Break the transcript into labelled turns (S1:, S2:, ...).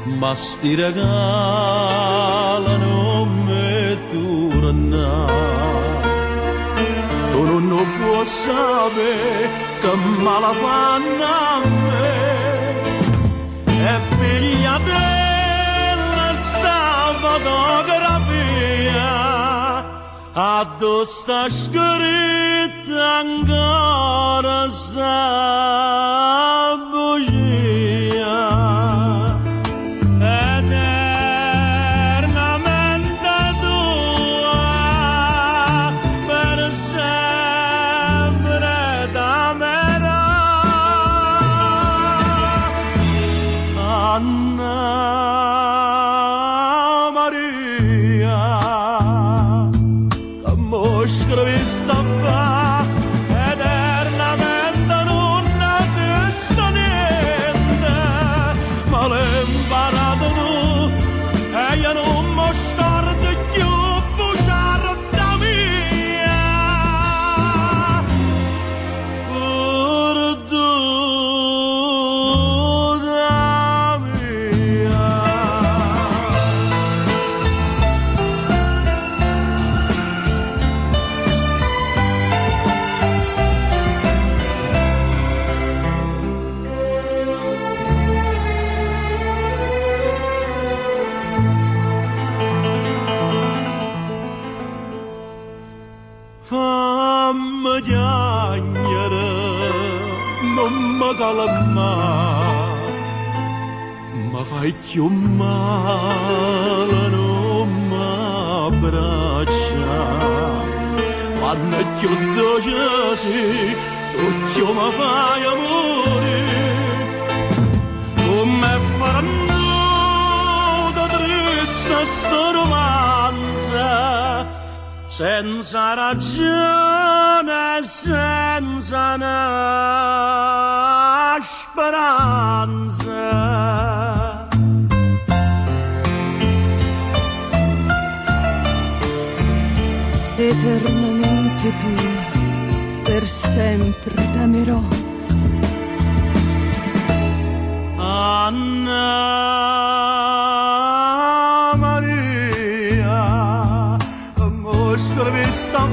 S1: ma sti regali non mi tornano. Tu non puoi sapere che me la fanno a me, e pigliatella sta fotografia, addosso sta scritta ancora sta bugia, eternamente tua, per sempre t'amerò. Anna Maria, scrivi sta fa, eternamente non esiste niente, ma l'hai imparato tu e io non mi scordo più bugiarda mia, perduta mia. Fammi piangere, non mi calmare, ma fai più male, non mi abbraccia. Quando più dolce sei, tu più mi fai amore, come faranno da triste sto romanzo, senza ragione, senza una speranza.
S2: Eternamente tua, per sempre t'amerò.
S1: Anna Maria, scrivi sta